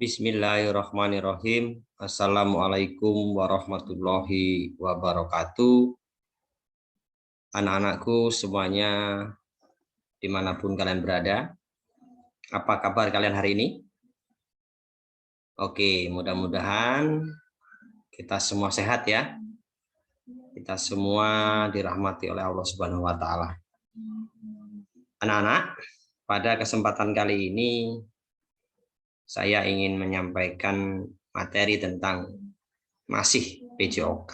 Bismillahirrahmanirrahim. Assalamualaikum warahmatullahi wabarakatuh. Anak-anakku semuanya dimanapun kalian berada. Apa kabar kalian hari ini? Oke, mudah-mudahan kita semua sehat ya. Kita semua dirahmati oleh Allah Subhanahu wa Ta'ala. Anak-anak, pada kesempatan kali ini saya ingin menyampaikan materi tentang masih PJOK,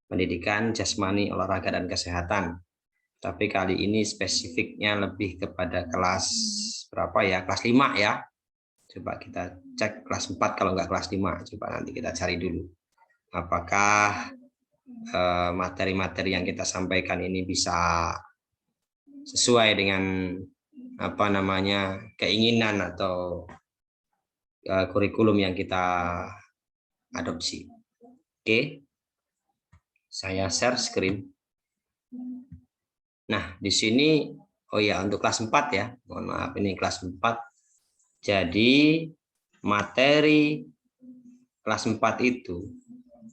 Pendidikan Jasmani, Olahraga, dan Kesehatan. Tapi kali ini spesifiknya lebih kepada kelas berapa ya? Kelas 5 ya. Coba kita cek kelas 4 kalau nggak kelas 5. Coba nanti kita cari dulu. Apakah materi-materi yang kita sampaikan ini bisa sesuai dengan keinginan atau kurikulum yang kita adopsi. Oke, saya share screen. Nah, di sini, oh ya, untuk kelas 4 ya, mohon maaf, ini kelas 4. Jadi materi kelas 4 itu,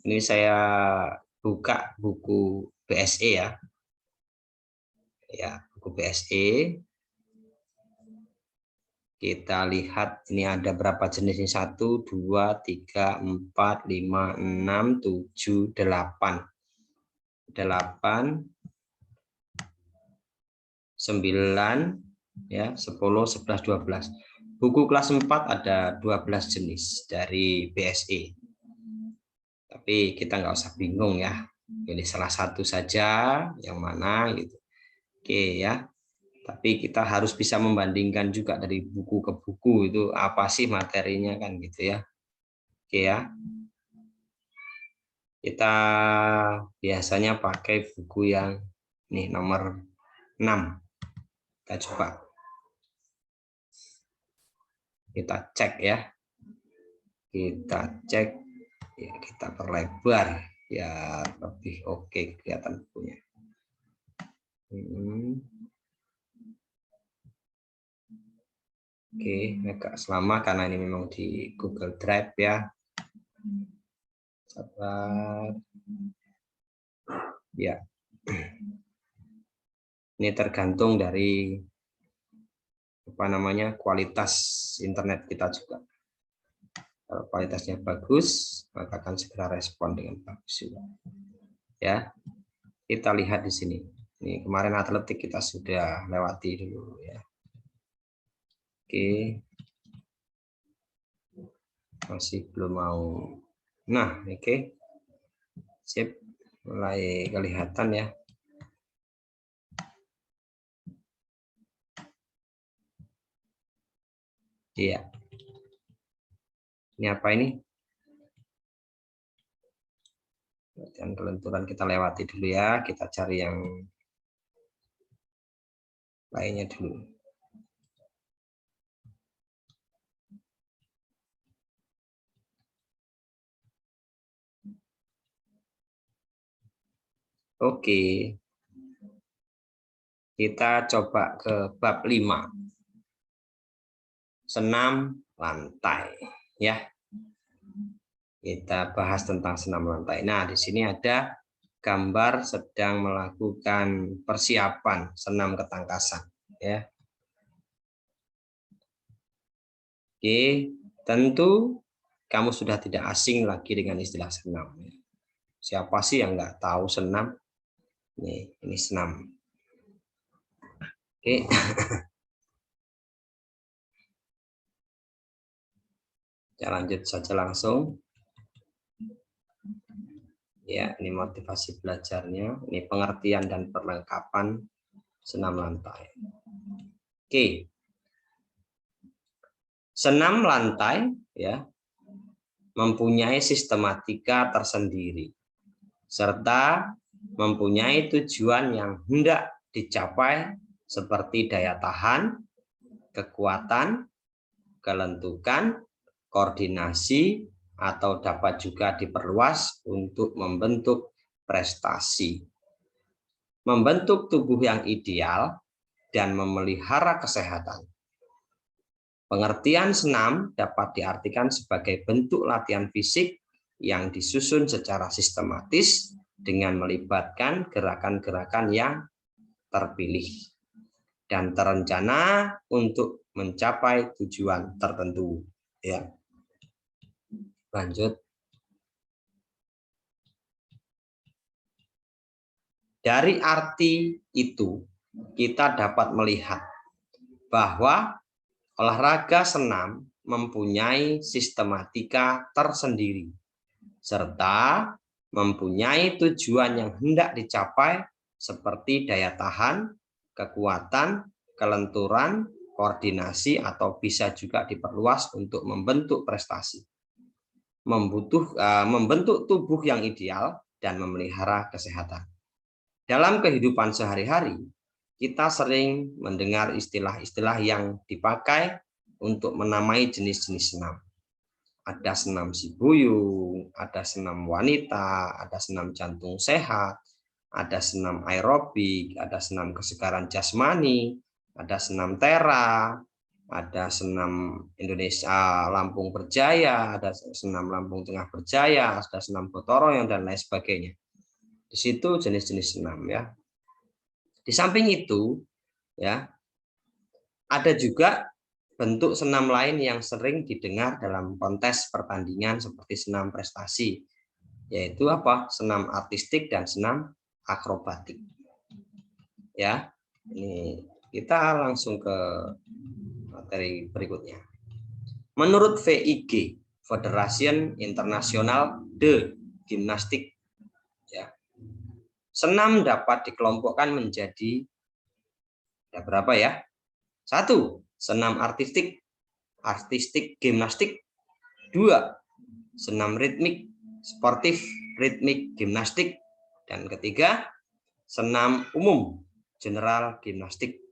ini saya buka buku BSE ya, buku BSE. Kita lihat ini ada berapa jenisnya, 1, 2, 3, 4, 5, 6, 7, 8, 9, ya, 10, 11, 12. Buku kelas 4 ada 12 jenis dari BSE. Tapi kita nggak usah bingung ya, pilih salah satu saja yang mana gitu. Oke ya. Tapi kita harus bisa membandingkan juga dari buku ke buku itu apa sih materinya kan gitu ya. Oke ya. Kita biasanya pakai buku yang nih nomor 6. Kita coba. Kita cek ya. Kita cek ya, kita perlebar ya lebih oke kelihatan bukunya. Oke, agak lama karena ini memang di Google Drive ya. Sabar. Ya. Ini tergantung dari kualitas internet kita juga. Kalau kualitasnya bagus, maka akan segera respon dengan bagus juga. Ya. Kita lihat di sini. Ini kemarin atletik kita sudah lewati dulu ya. Oke, masih belum mau. Nah, oke, sip, mulai kelihatan ya. Iya. Ini apa ini? Dan kelenturan kita lewati dulu ya. Kita cari yang lainnya dulu. Oke, kita coba ke bab 5. Senam lantai ya. Kita bahas tentang senam lantai. Nah, di sini ada gambar sedang melakukan persiapan senam ketangkasan ya. Oke, tentu kamu sudah tidak asing lagi dengan istilah senam. Siapa sih yang nggak tahu senam? Ini senam. Oke. Kita lanjut saja langsung. Ya, ini motivasi belajarnya. Ini pengertian dan perlengkapan senam lantai. Oke. Senam lantai ya mempunyai sistematika tersendiri serta mempunyai tujuan yang hendak dicapai seperti daya tahan, kekuatan, kelentukan, koordinasi, atau dapat juga diperluas untuk membentuk prestasi, membentuk tubuh yang ideal, dan memelihara kesehatan. Pengertian senam dapat diartikan sebagai bentuk latihan fisik yang disusun secara sistematis dengan melibatkan gerakan-gerakan yang terpilih dan terencana untuk mencapai tujuan tertentu. Ya. Lanjut. Dari arti itu, kita dapat melihat bahwa olahraga senam mempunyai sistematika tersendiri, serta mempunyai tujuan yang hendak dicapai seperti daya tahan, kekuatan, kelenturan, koordinasi, atau bisa juga diperluas untuk membentuk prestasi, membentuk tubuh yang ideal, dan memelihara kesehatan. Dalam kehidupan sehari-hari, kita sering mendengar istilah-istilah yang dipakai untuk menamai jenis-jenis senam. Ada senam si buyung, ada senam wanita, ada senam jantung sehat, ada senam aerobik, ada senam kesegaran jasmani, ada senam tera, ada senam Indonesia Lampung Berjaya, ada senam Lampung Tengah Berjaya, ada senam Gotoroyong, dan lain sebagainya. Di situ jenis-jenis senam ya. Di samping itu ya, ada juga bentuk senam lain yang sering didengar dalam kontes pertandingan seperti senam prestasi, yaitu apa? Senam artistik dan senam akrobatik. Ya, ini kita langsung ke materi berikutnya. Menurut VIG, Federation International de Gymnastique, ya, senam dapat dikelompokkan menjadi ada berapa ya? 1. Senam artistik gimnastik. 2. Senam ritmik sportif ritmik gimnastik. Dan ketiga, senam umum general gimnastik.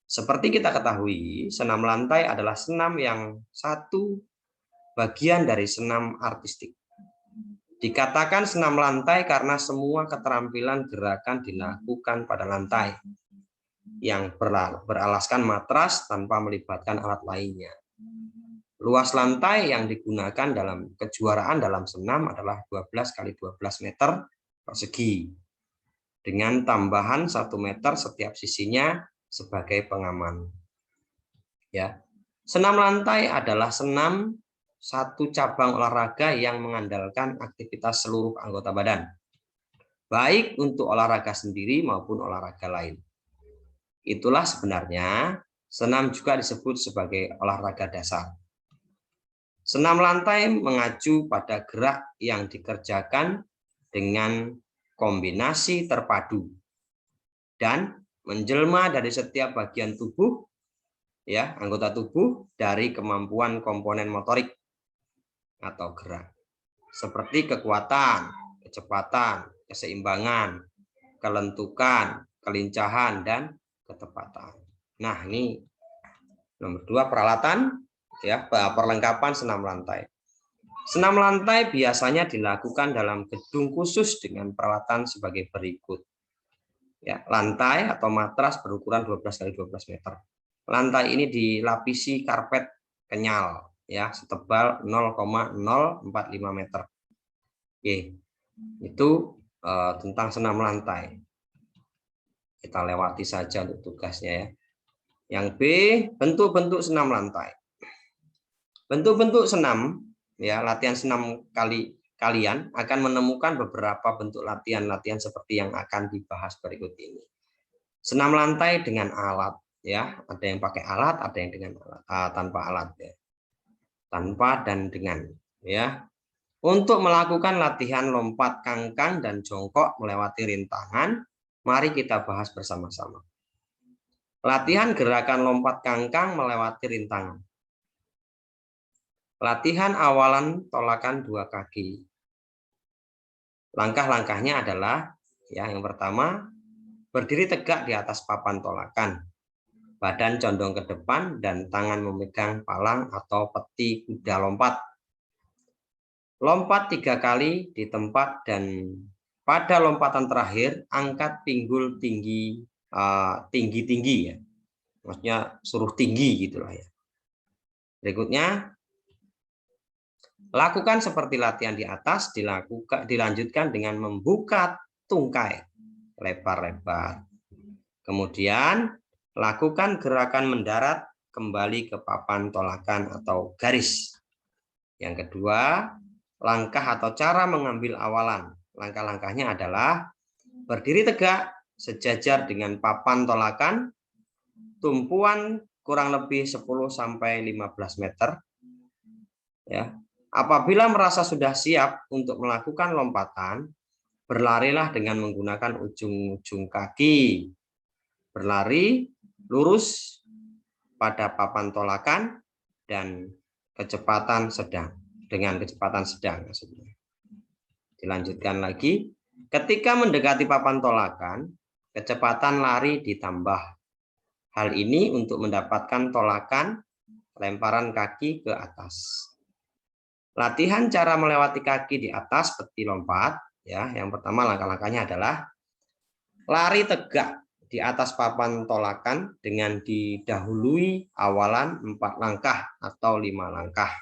Seperti kita ketahui, senam lantai adalah senam yang satu bagian dari senam artistik. Dikatakan senam lantai karena semua keterampilan gerakan dilakukan pada lantai yang beralaskan matras tanpa melibatkan alat lainnya. Luas lantai yang digunakan dalam kejuaraan dalam senam adalah 12 kali 12 meter persegi dengan tambahan 1 meter setiap sisinya sebagai pengaman. Ya. Senam lantai adalah senam satu cabang olahraga yang mengandalkan aktivitas seluruh anggota badan, baik untuk olahraga sendiri maupun olahraga lain. Itulah sebenarnya senam juga disebut sebagai olahraga dasar. Senam lantai mengacu pada gerak yang dikerjakan dengan kombinasi terpadu dan menjelma dari setiap bagian tubuh, ya, anggota tubuh dari kemampuan komponen motorik atau gerak, seperti kekuatan, kecepatan, keseimbangan, kelentukan, kelincahan, dan ketepatan. Nah, ini nomor 2, peralatan, ya, perlengkapan senam lantai. Senam lantai biasanya dilakukan dalam gedung khusus dengan peralatan sebagai berikut. Ya, lantai atau matras berukuran 12 kali 12 meter. Lantai ini dilapisi karpet kenyal, ya, setebal 0,045 meter. Oke, itu tentang senam lantai. Kita lewati saja untuk tugasnya ya. Yang B, bentuk-bentuk senam lantai. Bentuk-bentuk senam, ya, latihan senam kalian akan menemukan beberapa bentuk latihan-latihan seperti yang akan dibahas berikut ini. Senam lantai dengan alat, ya, ada yang pakai alat, ada yang dengan alat, tanpa alat, ya. Tanpa dan dengan, ya. Untuk melakukan latihan lompat kangkang dan jongkok melewati rintangan, mari kita bahas bersama-sama. Latihan gerakan lompat kangkang melewati rintangan. Latihan awalan tolakan 2 kaki. Langkah-langkahnya adalah, ya, yang pertama, berdiri tegak di atas papan tolakan. Badan condong ke depan dan tangan memegang palang atau peti kuda lompat. Lompat 3 kali di tempat dan pada lompatan terakhir angkat pinggul tinggi-tinggi, ya. Maksudnya suruh tinggi gitulah ya. Berikutnya, lakukan seperti latihan di atas, dilanjutkan dengan membuka tungkai lebar-lebar. Kemudian, lakukan gerakan mendarat kembali ke papan tolakan atau garis. Yang kedua, langkah atau cara mengambil awalan. Langkah-langkahnya adalah berdiri tegak sejajar dengan papan tolakan, tumpuan kurang lebih 10-15 meter. Ya. Apabila merasa sudah siap untuk melakukan lompatan, berlarilah dengan menggunakan ujung-ujung kaki. Berlari lurus pada papan tolakan dan kecepatan sedang. Dengan kecepatan sedang maksudnya. Dilanjutkan lagi. Ketika mendekati papan tolakan, kecepatan lari ditambah. Hal ini untuk mendapatkan tolakan lemparan kaki ke atas. Latihan cara melewati kaki di atas peti lompat. Ya, yang pertama langkah-langkahnya adalah lari tegak di atas papan tolakan dengan didahului awalan 4 langkah atau 5 langkah.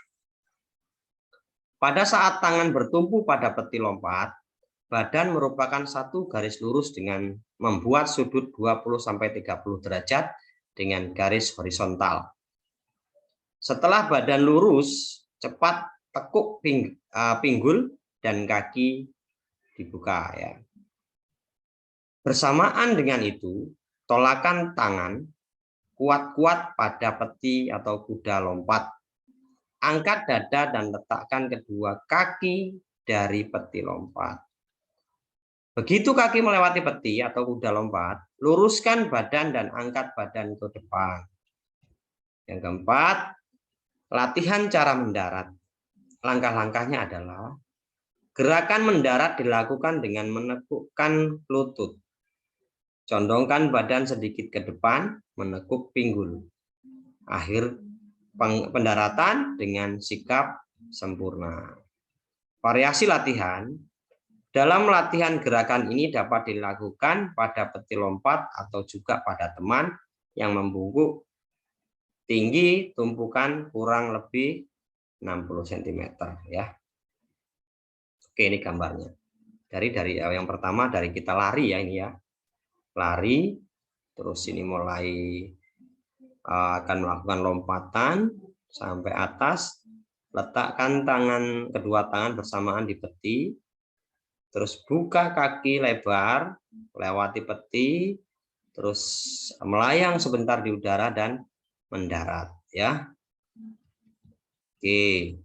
Pada saat tangan bertumpu pada peti lompat, badan merupakan satu garis lurus dengan membuat sudut 20-30 derajat dengan garis horizontal. Setelah badan lurus, cepat tekuk pinggul dan kaki dibuka ya. Bersamaan dengan itu, tolakan tangan kuat-kuat pada peti atau kuda lompat. Angkat dada dan letakkan kedua kaki dari peti lompat. Begitu kaki melewati peti atau kuda lompat, luruskan badan dan angkat badan ke depan. Yang keempat, latihan cara mendarat. Langkah-langkahnya adalah gerakan mendarat dilakukan dengan menekukkan lutut. Condongkan badan sedikit ke depan, menekuk pinggul. Akhir pendaratan dengan sikap sempurna. Variasi latihan. Dalam latihan gerakan ini dapat dilakukan pada peti lompat atau juga pada teman yang membungkuk tinggi tumpukan kurang lebih 60 cm ya. Oke, ini gambarnya. Dari yang pertama dari kita lari ya ini ya. Lari, terus ini mulai akan melakukan lompatan sampai atas, letakkan kedua tangan bersamaan di peti, terus buka kaki lebar, lewati peti, terus melayang sebentar di udara dan mendarat ya. Oke.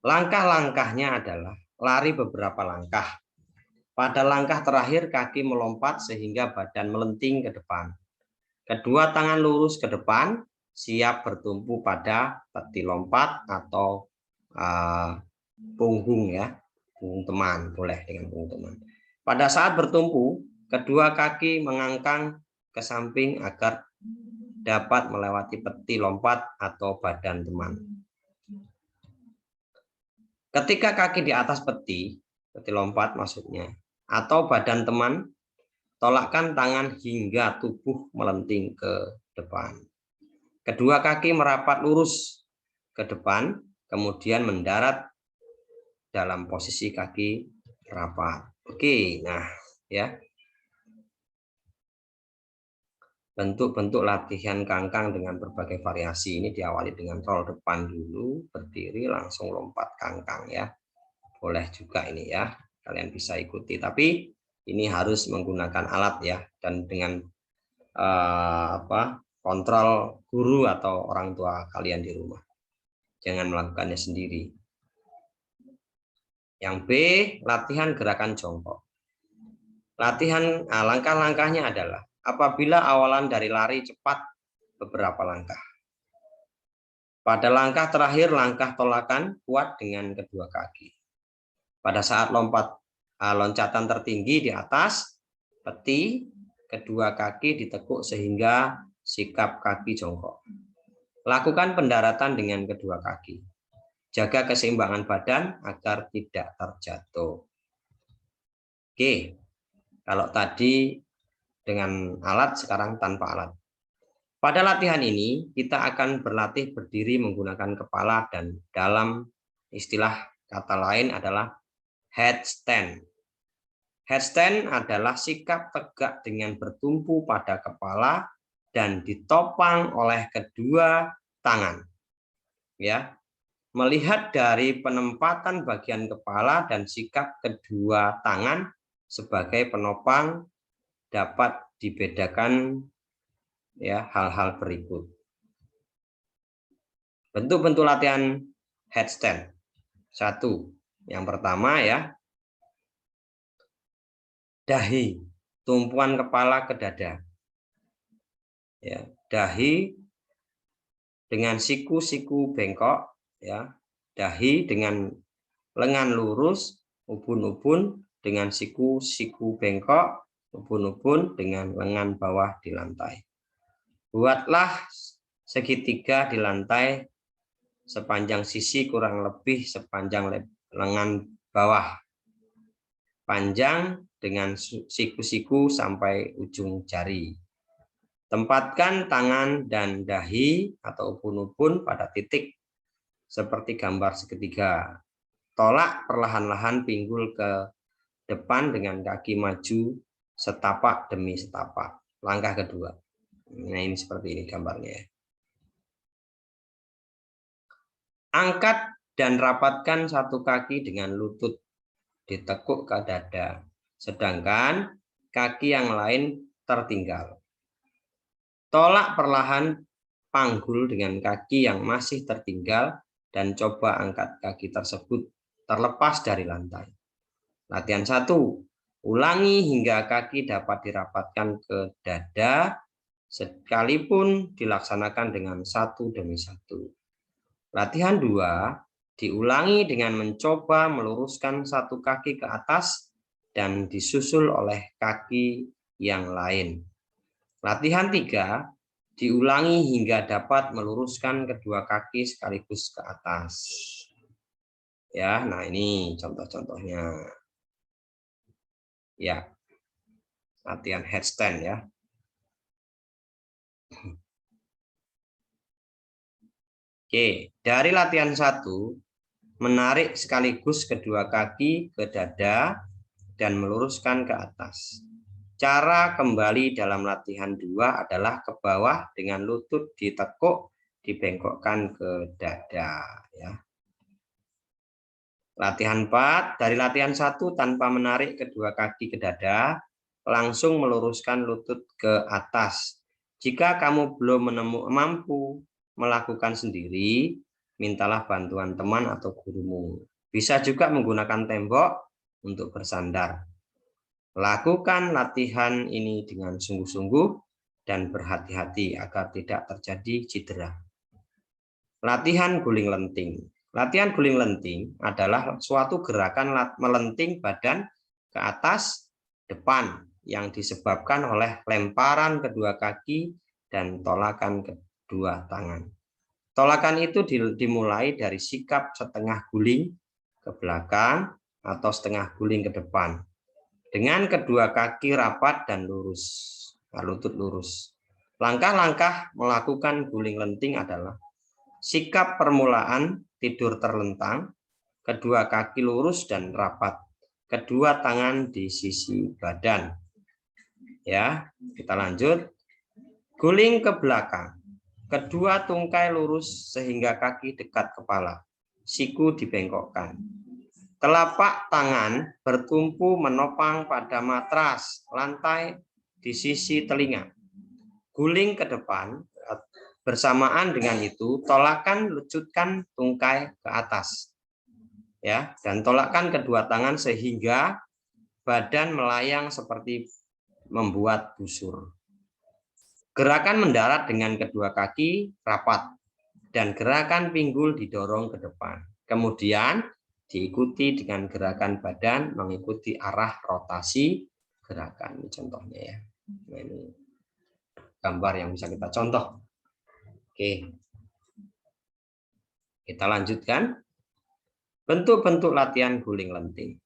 Langkah-langkahnya adalah lari beberapa langkah. Pada langkah terakhir kaki melompat sehingga badan melenting ke depan. Kedua tangan lurus ke depan, siap bertumpu pada peti lompat atau punggung ya, punggung teman, boleh dengan punggung teman. Pada saat bertumpu, kedua kaki mengangkang ke samping agar dapat melewati peti lompat atau badan teman. Ketika kaki di atas peti lompat maksudnya, atau badan teman, tolakkan tangan hingga tubuh melenting ke depan. Kedua kaki merapat lurus ke depan, kemudian mendarat dalam posisi kaki rapat. Oke, nah ya. Bentuk-bentuk latihan kangkang dengan berbagai variasi ini diawali dengan roll depan dulu, berdiri langsung lompat kangkang ya. Boleh juga ini ya, kalian bisa ikuti. Tapi ini harus menggunakan alat ya, dan dengan kontrol guru atau orang tua kalian di rumah. Jangan melakukannya sendiri. Yang B, latihan gerakan jongkok. Latihan langkah-langkahnya adalah apabila awalan dari lari cepat beberapa langkah. Pada langkah terakhir, langkah tolakan kuat dengan kedua kaki. Pada saat loncatan tertinggi di atas peti, kedua kaki ditekuk sehingga sikap kaki jongkok. Lakukan pendaratan dengan kedua kaki. Jaga keseimbangan badan agar tidak terjatuh. Oke, kalau tadi dengan alat, sekarang tanpa alat. Pada latihan ini, kita akan berlatih berdiri menggunakan kepala dan dalam istilah kata lain adalah headstand. Headstand adalah sikap tegak dengan bertumpu pada kepala dan ditopang oleh kedua tangan. Ya, melihat dari penempatan bagian kepala dan sikap kedua tangan sebagai penopang dapat dibedakan ya hal-hal berikut. Bentuk-bentuk latihan headstand. Satu, yang pertama ya, dahi, tumpuan kepala ke dada. Ya, dahi dengan siku-siku bengkok, ya, dahi dengan lengan lurus, ubun-ubun dengan siku-siku bengkok, ubun-ubun dengan lengan bawah di lantai. Buatlah segitiga di lantai sepanjang sisi kurang lebih sepanjang lengan bawah. Panjang dengan siku-siku sampai ujung jari. Tempatkan tangan dan dahi atau ubun-ubun pada titik seperti gambar segitiga. Tolak perlahan-lahan pinggul ke depan dengan kaki maju setapak demi setapak. Langkah kedua. Nah, ini seperti ini gambarnya. Angkat dan rapatkan satu kaki dengan lutut ditekuk ke dada, sedangkan kaki yang lain tertinggal. Tolak perlahan panggul dengan kaki yang masih tertinggal dan coba angkat kaki tersebut terlepas dari lantai. Latihan 1. Ulangi hingga kaki dapat dirapatkan ke dada sekalipun dilaksanakan dengan satu demi satu. Latihan 2. Diulangi dengan mencoba meluruskan satu kaki ke atas dan disusul oleh kaki yang lain. Latihan 3. Diulangi hingga dapat meluruskan kedua kaki sekaligus ke atas. Ya, nah ini contoh-contohnya. Ya. Latihan headstand ya. Oke, dari latihan 1, menarik sekaligus kedua kaki ke dada dan meluruskan ke atas. Cara kembali dalam latihan 2 adalah ke bawah dengan lutut ditekuk, dibengkokkan ke dada. Ya. Latihan 4, dari latihan 1 tanpa menarik kedua kaki ke dada, langsung meluruskan lutut ke atas. Jika kamu belum mampu melakukan sendiri, mintalah bantuan teman atau gurumu. Bisa juga menggunakan tembok untuk bersandar. Lakukan latihan ini dengan sungguh-sungguh dan berhati-hati agar tidak terjadi cedera. Latihan guling lenting. Latihan guling lenting adalah suatu gerakan melenting badan ke atas depan yang disebabkan oleh lemparan kedua kaki dan tolakan kedua tangan. Tolakan itu dimulai dari sikap setengah guling ke belakang atau setengah guling ke depan. Dengan kedua kaki rapat dan lurus, lutut lurus. Langkah-langkah melakukan guling lenting adalah sikap permulaan tidur terlentang, kedua kaki lurus dan rapat, kedua tangan di sisi badan. Ya, kita lanjut. Guling ke belakang. Kedua tungkai lurus sehingga kaki dekat kepala. Siku dibengkokkan. Telapak tangan bertumpu menopang pada matras lantai di sisi telinga. Guling ke depan. Bersamaan dengan itu, tolakan lucutkan tungkai ke atas. Ya, dan tolakkan kedua tangan sehingga badan melayang seperti membuat busur. Gerakan mendarat dengan kedua kaki rapat dan gerakan pinggul didorong ke depan. Kemudian diikuti dengan gerakan badan mengikuti arah rotasi gerakan. Ini contohnya ya. Nah, ini gambar yang bisa kita contoh. Oke. Kita lanjutkan. Bentuk-bentuk latihan guling lenting.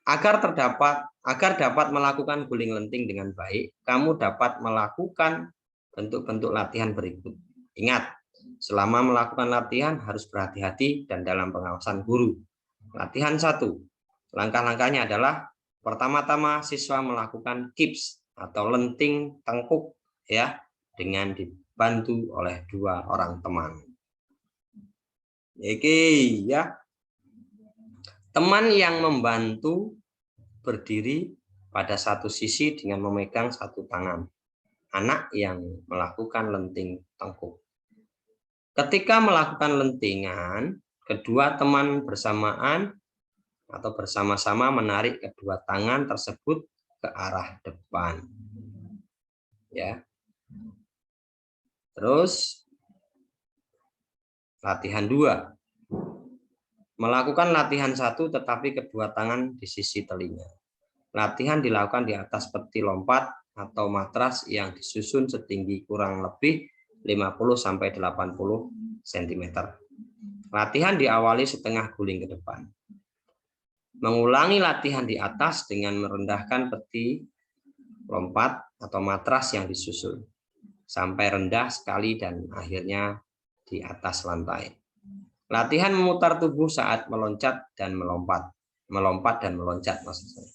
Agar dapat melakukan guling lenting dengan baik, kamu dapat melakukan bentuk-bentuk latihan berikut. Ingat, selama melakukan latihan harus berhati-hati dan dalam pengawasan guru. Latihan 1. Langkah-langkahnya adalah pertama-tama siswa melakukan kips atau lenting tengkuk ya, dengan dibantu oleh 2 orang teman. Oke ya. Teman yang membantu berdiri pada satu sisi dengan memegang satu tangan. Anak yang melakukan lenting tengkuk. Ketika melakukan lentingan, kedua teman bersamaan atau bersama-sama menarik kedua tangan tersebut ke arah depan. Ya. Terus latihan 2. Melakukan latihan 1 tetapi kedua tangan di sisi telinga. Latihan dilakukan di atas peti lompat atau matras yang disusun setinggi kurang lebih 50-80 cm. Latihan diawali setengah guling ke depan. Mengulangi latihan di atas dengan merendahkan peti lompat atau matras yang disusun sampai rendah sekali dan akhirnya di atas lantai. Latihan memutar tubuh saat meloncat dan melompat dan meloncat maksudnya.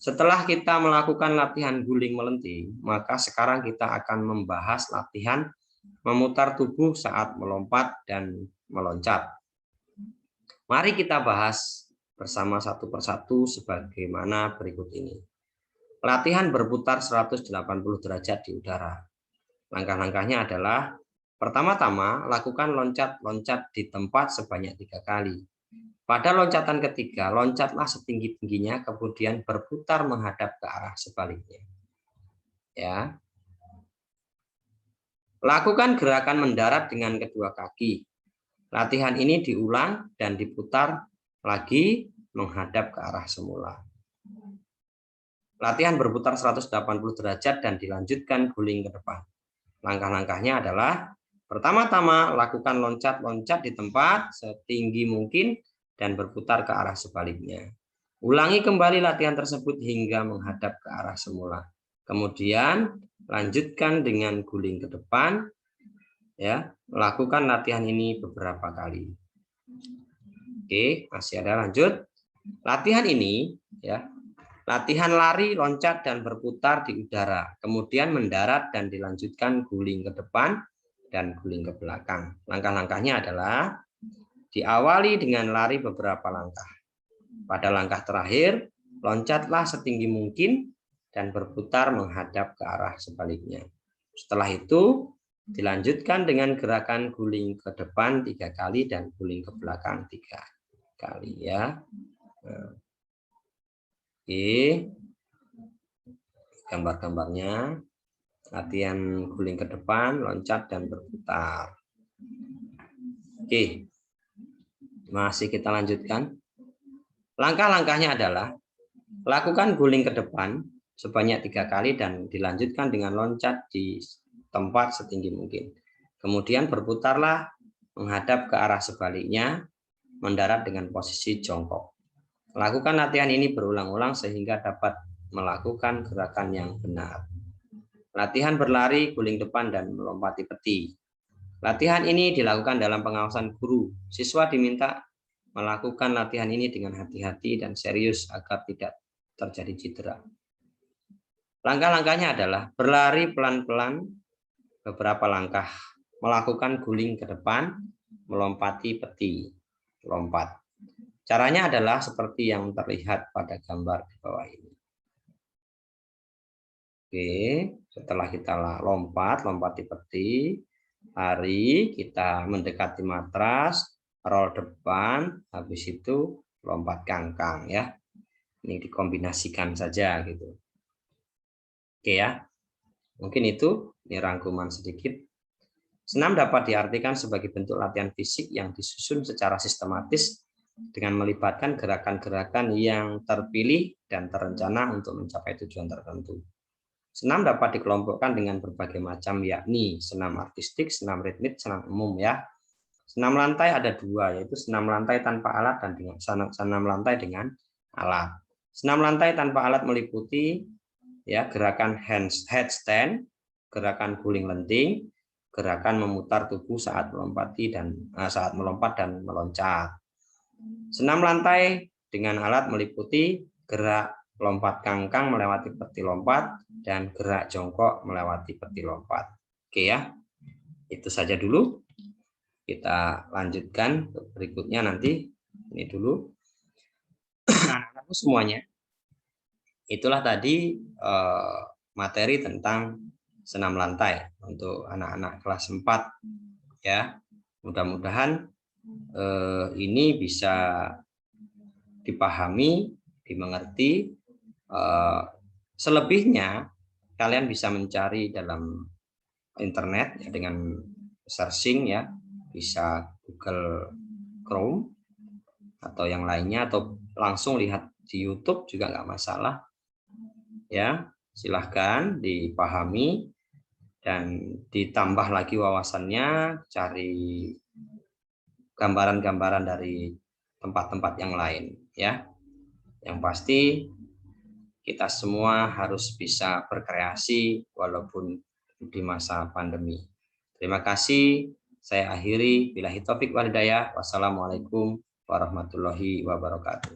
Setelah kita melakukan latihan guling melenting, maka sekarang kita akan membahas latihan memutar tubuh saat melompat dan meloncat. Mari kita bahas bersama satu persatu sebagaimana berikut ini. Latihan berputar 180 derajat di udara. Langkah-langkahnya adalah pertama-tama lakukan loncat-loncat di tempat sebanyak 3 kali. Pada loncatan ketiga, loncatlah setinggi-tingginya, kemudian berputar menghadap ke arah sebaliknya. Ya. Lakukan gerakan mendarat dengan kedua kaki. Latihan ini diulang dan diputar lagi menghadap ke arah semula. Latihan berputar 180 derajat dan dilanjutkan guling ke depan. Langkah-langkahnya adalah pertama-tama lakukan loncat-loncat di tempat setinggi mungkin dan berputar ke arah sebaliknya. Ulangi kembali latihan tersebut hingga menghadap ke arah semula. Kemudian lanjutkan dengan guling ke depan. Ya, lakukan latihan ini beberapa kali. Oke, masih ada lanjut. Latihan ini ya, latihan lari, loncat dan berputar di udara, kemudian mendarat dan dilanjutkan guling ke depan dan guling ke belakang. Langkah-langkahnya adalah diawali dengan lari beberapa langkah. Pada langkah terakhir, loncatlah setinggi mungkin dan berputar menghadap ke arah sebaliknya. Setelah itu, dilanjutkan dengan gerakan guling ke depan 3 kali dan guling ke belakang 3 kali ya. Nah. Oke. Gambar-gambarnya. Latihan guling ke depan, loncat dan berputar. Oke. Masih kita lanjutkan. Langkah-langkahnya adalah lakukan guling ke depan sebanyak 3 kali dan dilanjutkan dengan loncat di tempat setinggi mungkin. Kemudian berputarlah menghadap ke arah sebaliknya, mendarat dengan posisi jongkok. Lakukan latihan ini berulang-ulang sehingga dapat melakukan gerakan yang benar. Latihan berlari, guling depan, dan melompati peti. Latihan ini dilakukan dalam pengawasan guru. Siswa diminta melakukan latihan ini dengan hati-hati dan serius agar tidak terjadi cedera. Langkah-langkahnya adalah berlari pelan-pelan beberapa langkah, melakukan guling ke depan, melompati peti, lompat. Caranya adalah seperti yang terlihat pada gambar di bawah ini. Oke, setelah kita lompati peti, lari, kita mendekati matras, roll depan, habis itu lompat kangkang ya. Ini dikombinasikan saja gitu. Oke ya. Mungkin itu ini rangkuman sedikit. Senam dapat diartikan sebagai bentuk latihan fisik yang disusun secara sistematis dengan melibatkan gerakan-gerakan yang terpilih dan terencana untuk mencapai tujuan tertentu. Senam dapat dikelompokkan dengan berbagai macam, yakni senam artistik, senam ritmik, senam umum ya. Senam lantai ada 2, yaitu senam lantai tanpa alat dan dengan senam lantai dengan alat. Senam lantai tanpa alat meliputi ya gerakan handstand, gerakan guling lenting, gerakan memutar tubuh saat saat melompat dan meloncat. Senam lantai dengan alat meliputi gerak lompat kangkang melewati peti lompat dan gerak jongkok melewati peti lompat. Oke ya, itu saja dulu. Kita lanjutkan berikutnya nanti. Ini dulu. Anak-anakku semuanya, itulah tadi materi tentang senam lantai untuk anak-anak kelas 4 ya. Mudah-mudahan ini bisa dipahami, dimengerti. Selebihnya kalian bisa mencari dalam internet ya, dengan searching ya, bisa Google Chrome atau yang lainnya, atau langsung lihat di YouTube juga nggak masalah ya. Silahkan dipahami dan ditambah lagi wawasannya, cari gambaran-gambaran dari tempat-tempat yang lain ya. Yang pasti kita semua harus bisa berkreasi walaupun di masa pandemi. Terima kasih. Saya akhiri. Billahi taufik wal hidayah. Wassalamualaikum warahmatullahi wabarakatuh.